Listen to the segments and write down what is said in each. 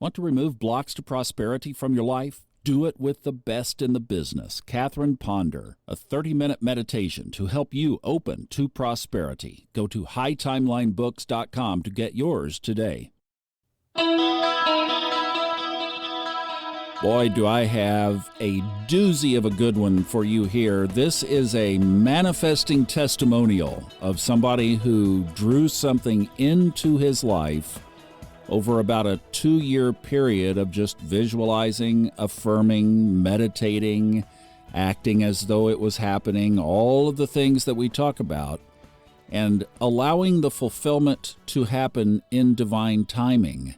Want to remove blocks to prosperity from your life? Do it with the best in the business, Catherine Ponder, a 30-minute meditation to help you open to prosperity. Go to hightimelinebooks.com to get yours today. Boy, do I have a doozy of a good one for you here. This is a manifesting testimonial of somebody who drew something into his life over about a 2-year period of just visualizing, affirming, meditating, acting as though it was happening, all of the things that we talk about, and allowing the fulfillment to happen in divine timing.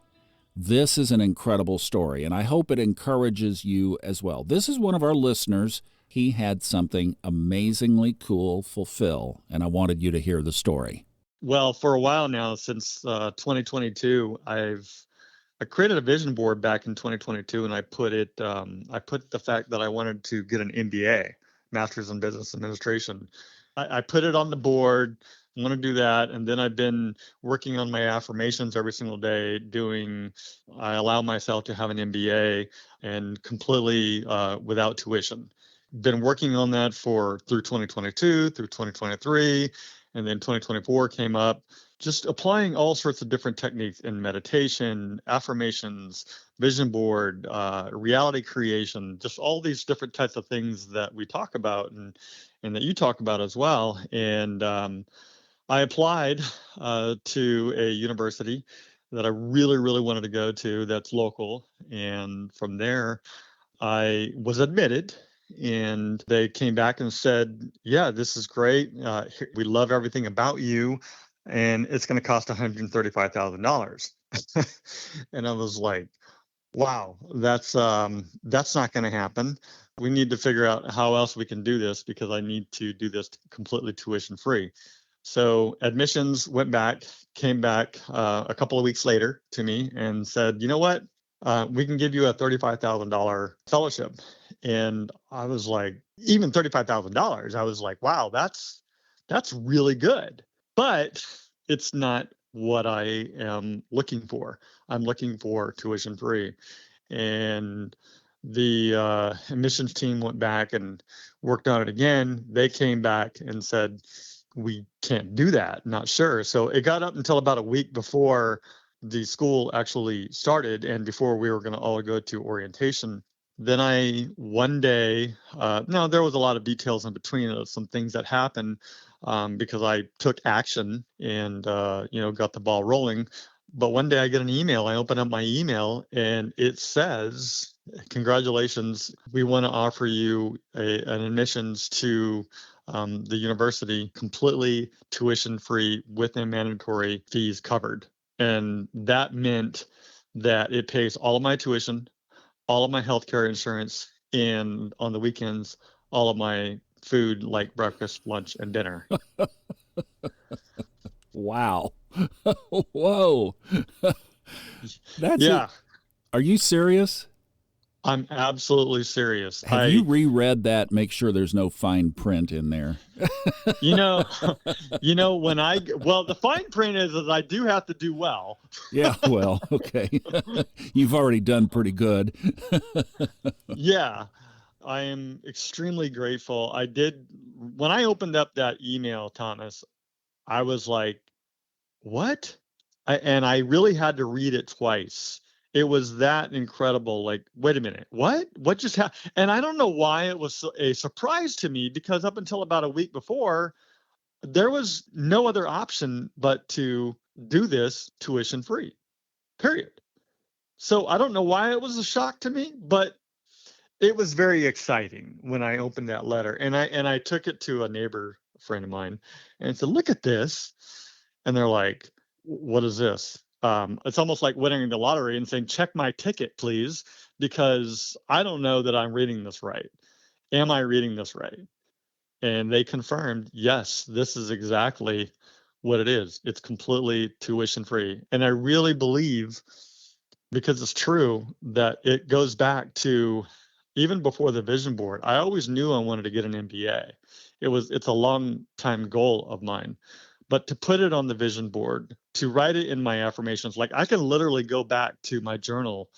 This is an incredible story, and I hope it encourages you as well. This is one of our listeners. He had something amazingly cool fulfill, and I wanted you to hear the story. Well, for a while now, since 2022, I created a vision board back in 2022, and I put the fact that I wanted to get an MBA, Master's in Business Administration. I put it on the board. I want to do that, and then I've been working on my affirmations every single day. I allow myself to have an MBA and completely without tuition. Been working on that through 2022, through 2023. And then 2024 came up, just applying all sorts of different techniques in meditation, affirmations, vision board, reality creation, just all these different types of things that we talk about and that you talk about as well. And I applied to a university that I really, really wanted to go to that's local. And from there, I was admitted. And they came back and said, yeah, this is great. We love everything about you. And it's going to cost $135,000. And I was like, wow, that's not going to happen. We need to figure out how else we can do this because I need to do this completely tuition free. So admissions came back a couple of weeks later to me and said, you know what? We can give you a $35,000 fellowship. And I was like, even $35,000, I was like, wow, that's really good. But it's not what I am looking for. I'm looking for tuition free. And the admissions team went back and worked on it again. They came back and said, we can't do that, not sure. So it got up until about a week before the school actually started and before we were going to all go to orientation. Then one day, now there was a lot of details in between of some things that happened because I took action and, got the ball rolling. But one day I get an email, I open up my email and it says, congratulations, we want to offer you an admissions to the university completely tuition free with the mandatory fees covered. And that meant that it pays all of my tuition, all of my healthcare insurance, and on the weekends, all of my food like breakfast, lunch, and dinner. Wow. Whoa. That's Yeah. it. Are you serious? I'm absolutely serious. Have you reread that? Make sure there's no fine print in there. Well, the fine print is I do have to do well. Yeah, well, okay. You've already done pretty good. Yeah, I am extremely grateful. When I opened up that email, Thomas, I was like, what? And I really had to read it twice. It was that incredible. Like, wait a minute, what just happened? And I don't know why it was a surprise to me because up until about a week before, there was no other option but to do this tuition free, period. So I don't know why it was a shock to me, but it was very exciting when I opened that letter. And I took it to a neighbor friend of mine and said, look at this. And they're like, what is this? It's almost like winning the lottery and saying, check my ticket, please, because I don't know that I'm reading this right. Am I reading this right? And they confirmed, yes, this is exactly what it is. It's completely tuition free. And I really believe, because it's true, that it goes back to even before the vision board. I always knew I wanted to get an MBA. It's a long time goal of mine. but to put it on the vision board, to write it in my affirmations, like I can literally go back to my journal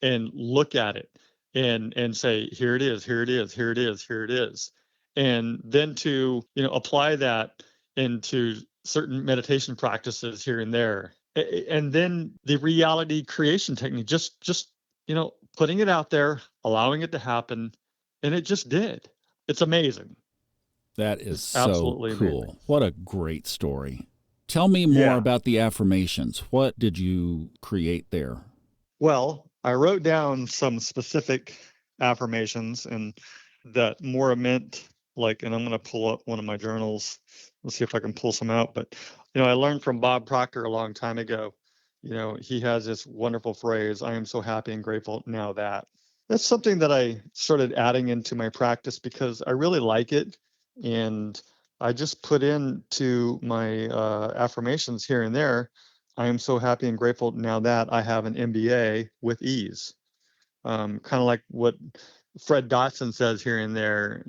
and look at it and say, here it is, here it is, here it is, here it is. And then to, apply that into certain meditation practices here and there. And then the reality creation technique, just, putting it out there, allowing it to happen. And it just did. It's amazing. That is It's so absolutely cool. amazing. What a great story. Tell me more Yeah. about the affirmations. What did you create there? Well, I wrote down some specific affirmations and that more meant like, and I'm going to pull up one of my journals. Let's see if I can pull some out. But, I learned from Bob Proctor a long time ago. He has this wonderful phrase, I am so happy and grateful now that. That's something that I started adding into my practice because I really like it. And I just put into my affirmations here and there, I am so happy and grateful now that I have an MBA with ease. Kind of like what Fred Dotson says here and there,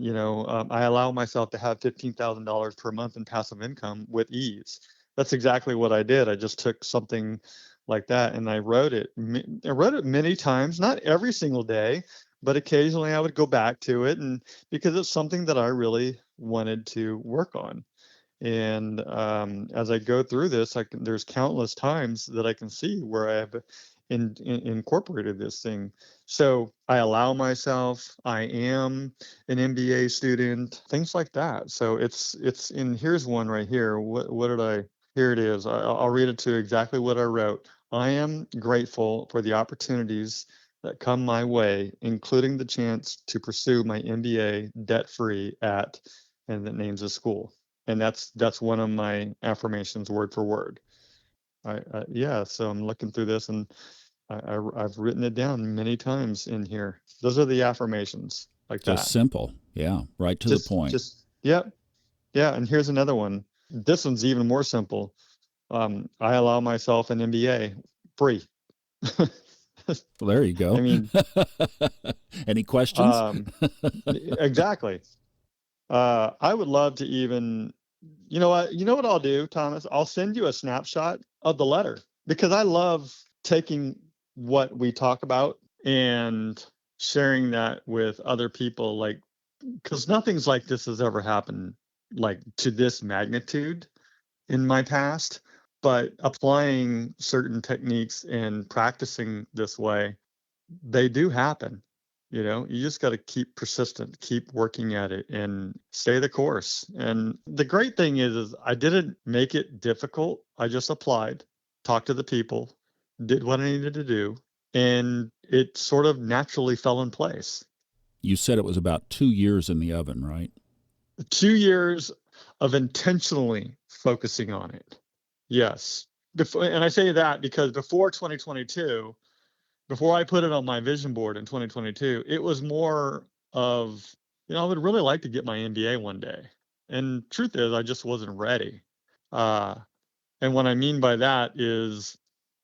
I allow myself to have $15,000 per month in passive income with ease. That's exactly what I did. I just took something like that and I wrote it. I wrote it many times, not every single day, but occasionally I would go back to it, and because it's something that I really wanted to work on. And as I go through this, there's countless times that I can see where I have incorporated this thing. So I allow myself, I am an MBA student, things like that. So it's in, here's one right here. What did I, here it is. I'll read it to exactly what I wrote. I am grateful for the opportunities that come my way, including the chance to pursue my MBA debt-free at, and it names a school. And that's one of my affirmations, word for word. Yeah, so I'm looking through this and I've written it down many times in here. Those are the affirmations like Just that. simple. Yeah, right to the point. Yeah. And here's another one. This one's even more simple. I allow myself an MBA free. Well, there you go. I mean, Any questions? exactly. I would love to even, you know what I'll do, Thomas? I'll send you a snapshot of the letter because I love taking what we talk about and sharing that with other people, like, because nothing's like this has ever happened like to this magnitude in my past, but applying certain techniques and practicing this way, they do happen. You just got to keep persistent, keep working at it and stay the course. And the great thing is I didn't make it difficult. I just applied, talked to the people, did what I needed to do, and it sort of naturally fell in place. You said it was about 2 years in the oven, right? 2 years of intentionally focusing on it. Yes. And I say that because before 2022, before I put it on my vision board in 2022, it was more of, I would really like to get my MBA one day. And truth is, I just wasn't ready. Uh, and what I mean by that is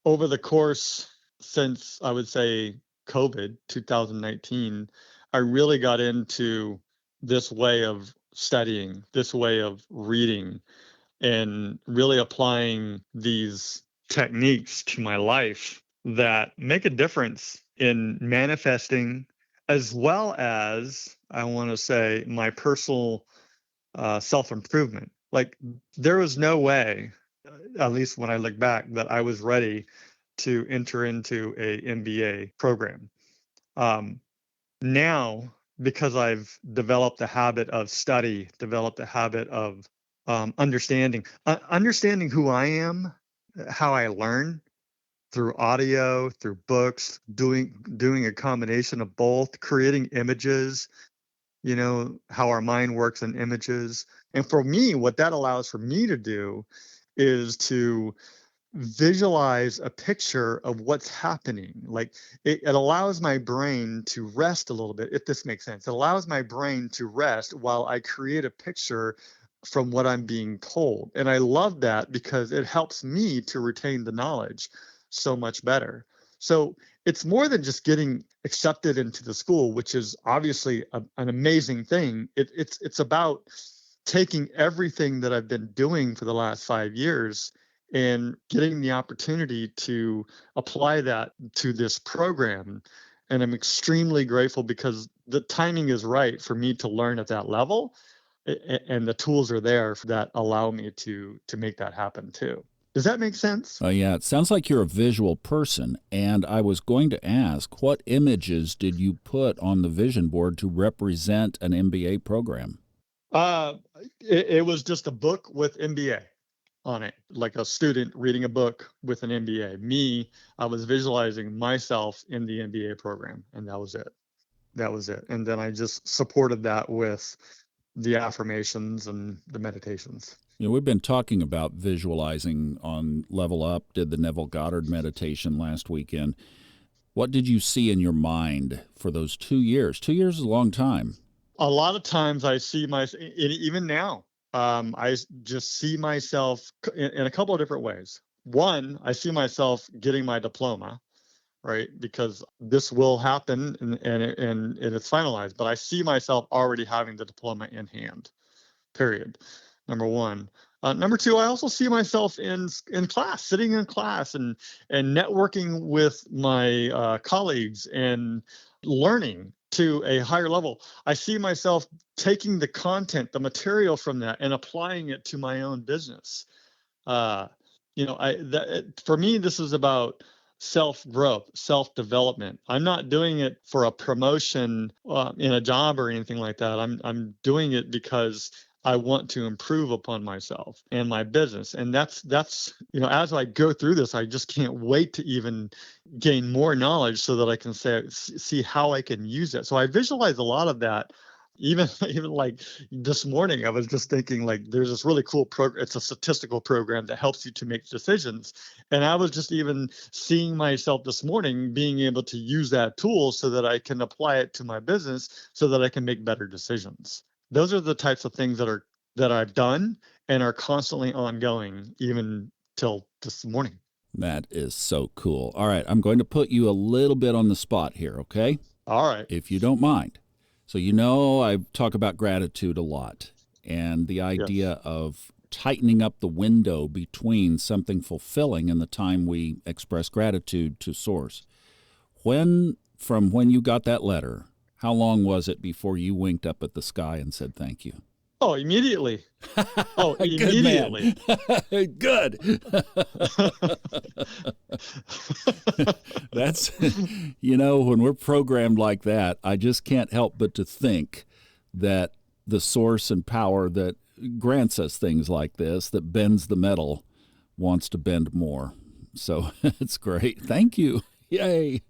over the course since I would say COVID 2019, I really got into this way of studying, this way of reading, and really applying these techniques to my life that make a difference in manifesting, as well as I want to say my personal self-improvement. Like there was no way, at least when I look back, that I was ready to enter into a MBA program. Now, because I've developed the habit of study, developed the habit of understanding who I am, how I learn through audio, through books, doing a combination of both, creating images, how our mind works in images. And for me, what that allows for me to do is to visualize a picture of what's happening. Like it allows my brain to rest a little bit, if this makes sense. It allows my brain to rest while I create a picture from what I'm being told. And I love that because it helps me to retain the knowledge so much better. So it's more than just getting accepted into the school, which is obviously an amazing thing. It's about taking everything that I've been doing for the last 5 years and getting the opportunity to apply that to this program. And I'm extremely grateful because the timing is right for me to learn at that level. And the tools are there that allow me to make that happen too. Does that make sense? Yeah, it sounds like you're a visual person. And I was going to ask, what images did you put on the vision board to represent an MBA program? Uh, it was just a book with MBA on it, like a student reading a book with an MBA. Me, I was visualizing myself in the MBA program, and that was it. That was it. And then I just supported that with the affirmations and the meditations. You know, we've been talking about visualizing on Level Up, did the Neville Goddard meditation last weekend. What did you see in your mind for those 2 years? 2 years is a long time. A lot of times I see even now, I just see myself in a couple of different ways. One, I see myself getting my diploma, right? Because this will happen and it's finalized, but I see myself already having the diploma in hand, period. Number one. Number two, I also see myself in class, sitting in class and networking with my colleagues and learning to a higher level. I see myself taking the content, the material from that, and applying it to my own business. For me, this is about self-growth, self-development. I'm not doing it for a promotion in a job or anything like that. I'm doing it because I want to improve upon myself and my business. And that's as I go through this, I just can't wait to even gain more knowledge so that I can see how I can use it. So I visualize a lot of that. Even like this morning, I was just thinking, like, there's this really cool program. It's a statistical program that helps you to make decisions. And I was just even seeing myself this morning being able to use that tool so that I can apply it to my business so that I can make better decisions. Those are the types of things that I've done and are constantly ongoing, even till this morning. That is so cool. All right, I'm going to put you a little bit on the spot here, okay? All right. If you don't mind. So I talk about gratitude a lot, and the idea Yes. of tightening up the window between something fulfilling and the time we express gratitude to Source. From when you got that letter, how long was it before you winked up at the sky and said thank you? Oh, immediately. Oh, Good man. immediately. Good. That's, when we're programmed like that, I just can't help but to think that the source and power that grants us things like this, that bends the metal, wants to bend more. So it's great. Thank you. Yay.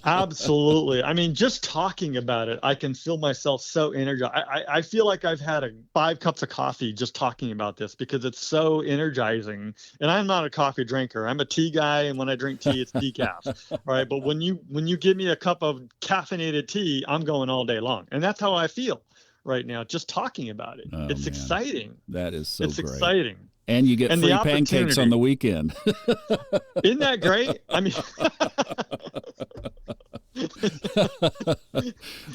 Absolutely. I mean, just talking about it, I can feel myself so energized. I feel like I've had 5 cups of coffee just talking about this because it's so energizing. And I'm not a coffee drinker. I'm a tea guy, and when I drink tea, it's decaf. Right. But when you give me a cup of caffeinated tea, I'm going all day long. And that's how I feel right now, just talking about it. Oh, it's man. exciting. That is so It's great. exciting. And you get free pancakes on the weekend. Isn't that great? I mean,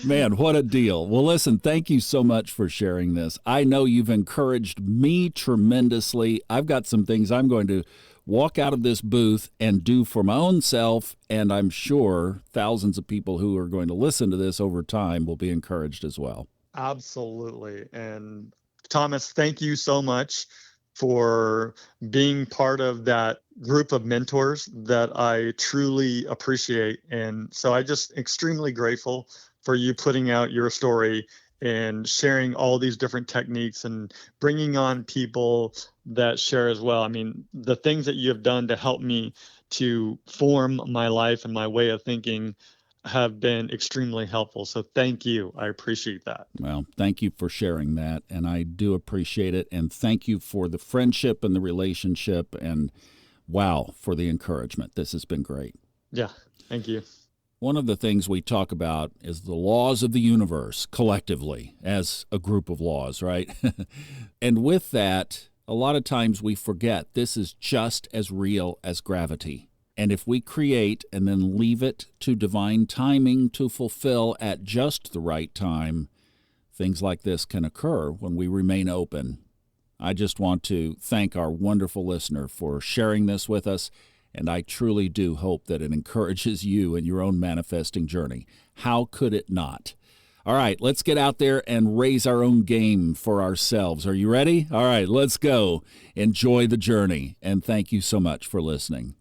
man, what a deal. Well, listen, thank you so much for sharing this. I know you've encouraged me tremendously. I've got some things I'm going to walk out of this booth and do for my own self, and I'm sure thousands of people who are going to listen to this over time will be encouraged as well. absolutely. And Thomas, thank you so much for being part of that group of mentors that I truly appreciate. And so I just extremely grateful for you putting out your story and sharing all these different techniques and bringing on people that share as well. I mean, the things that you have done to help me to form my life and my way of thinking have been extremely helpful. So thank you. I appreciate that. Well, thank you for sharing that, and I do appreciate it, and thank you for the friendship and the relationship, and wow, for the encouragement. This has been great. Yeah, thank you. One of the things we talk about is the laws of the universe collectively as a group of laws, right? And with that, a lot of times we forget this is just as real as gravity. And if we create and then leave it to divine timing to fulfill at just the right time, things like this can occur when we remain open. I just want to thank our wonderful listener for sharing this with us, and I truly do hope that it encourages you in your own manifesting journey. How could it not? All right, let's get out there and raise our own game for ourselves. Are you ready? All right, let's go. Enjoy the journey, and thank you so much for listening.